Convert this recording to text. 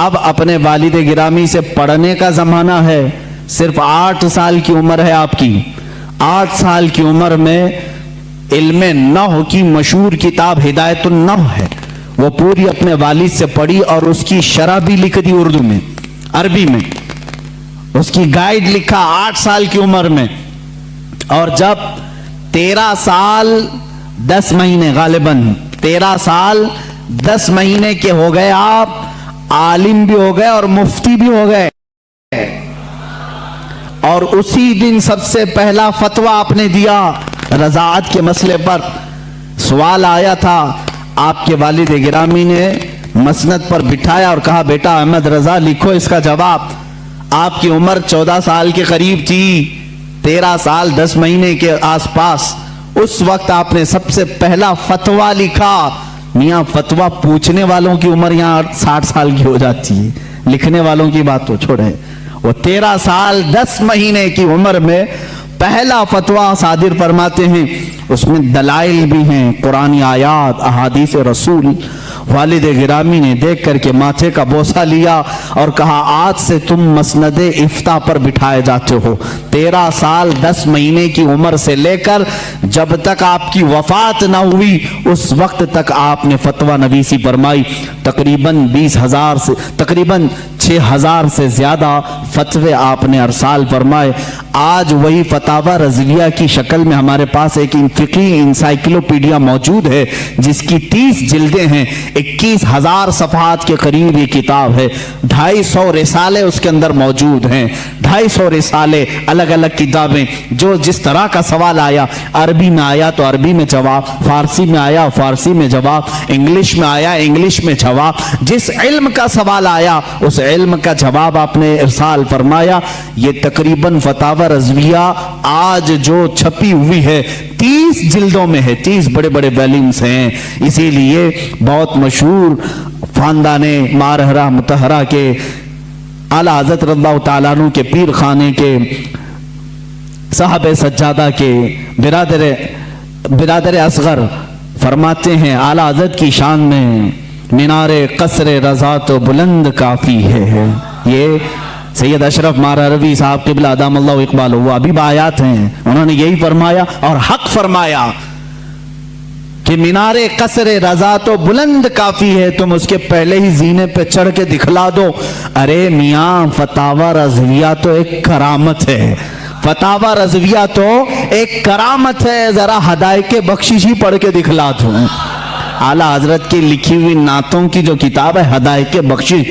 اب اپنے والد گرامی سے پڑھنے کا زمانہ ہے. صرف 8 سال کی عمر ہے آپ کی. 8 سال کی عمر میں علم نحو کی مشہور کتاب ہدایت النحو ہے، وہ پوری اپنے والد سے پڑھی اور اس کی شرح بھی لکھ دی اردو میں، عربی میں. اس کی گائیڈ لکھا 8 سال کی عمر میں. اور جب 13 سال 10 مہینے غالباً 13 سال 10 مہینے کے ہو گئے، آپ عالم بھی ہو گئے اور مفتی بھی ہو گئے. اور اسی دن سب سے پہلا فتویٰ آپ نے دیا رضاعت کے مسئلے پر. سوال آیا تھا، آپ کے والد گرامی نے مسند پر بٹھایا اور کہا بیٹا احمد رضا لکھو اس کا جواب. آپ کی عمر 14 سال کے قریب تھی، 13 سال 10 مہینے کے آس پاس. اس وقت آپ نے سب سے پہلا فتویٰ لکھا. میاں فتویٰ پوچھنے والوں کی عمر یہاں 60 سال کی ہو جاتی ہے، لکھنے والوں کی بات تو چھوڑے. وہ 13 سال 10 مہینے کی عمر میں پہلا فتویٰ صادر فرماتے ہیں. اس میں دلائل بھی ہیں، قرآنی آیات، احادیث رسول. والد گرامی نے دیکھ کر کے ماتھے کا بوسہ لیا اور کہا آج سے تم مسند افتاء پر بٹھائے جاتے ہو. 13 سال 10 مہینے کی عمر سے لے کر جب تک آپ کی وفات نہ ہوئی اس وقت تک آپ نے فتویٰ نویسی فرمائی. تقریباً 20,000 سے تقریباً 6,000 سے زیادہ فتوے آپ نے ارسال فرمائے. آج وہی فتاوی رضویہ کی شکل میں ہمارے پاس ایک فقہی انسائکلوپیڈیا موجود ہے جس کی 30 جلدیں ہیں، 21,000 صفحات کے قریب یہ کتاب ہے. 250 رسالے اس کے اندر موجود ہیں، 250 رسالے، الگ الگ کتابیں. جو جس طرح کا سوال آیا، عربی میں آیا تو عربی میں جواب، فارسی میں آیا فارسی میں جواب، انگلش میں آیا انگلش میں جواب. جس علم کا سوال آیا اس علم کا جواب آپ نے ارسال فرمایا. یہ تقریباً فتاوی رضویہ آج جو چھپی ہوئی ہے 30 جلدوں میں ہے، 30 بڑے بڑے ویلیومز ہیں. اسی لیے بہت مشہور خاندان مارہرہ مطہرہ کے اعلیٰ حضرت رضی اللہ تعالیٰ عنہ کے پیر خانے کے صاحب سجادہ کے برادر اصغر فرماتے ہیں اعلیٰ حضرت کی شان میں مینار قصر رضا تو بلند کافی ہے. یہ سید اشرف مارہروی صاحب قبلہ ادام اللہ اقبال وہ ابھی آیات ہیں، انہوں نے یہی فرمایا اور حق فرمایا کہ مینار قصر رضا تو بلند کافی ہے، تم اس کے پہلے ہی زینے پہ چڑھ کے دکھلا دو. ارے میاں فتاوی رضویہ تو ایک کرامت ہے، فتاوی رضویہ تو ایک کرامت ہے، ذرا ہدایت بخشش ہی پڑھ کے دکھلا دوں. اعلیٰ حضرت کی لکھی ہوئی نعتوں کی جو کتاب ہے ہدایت بخشش،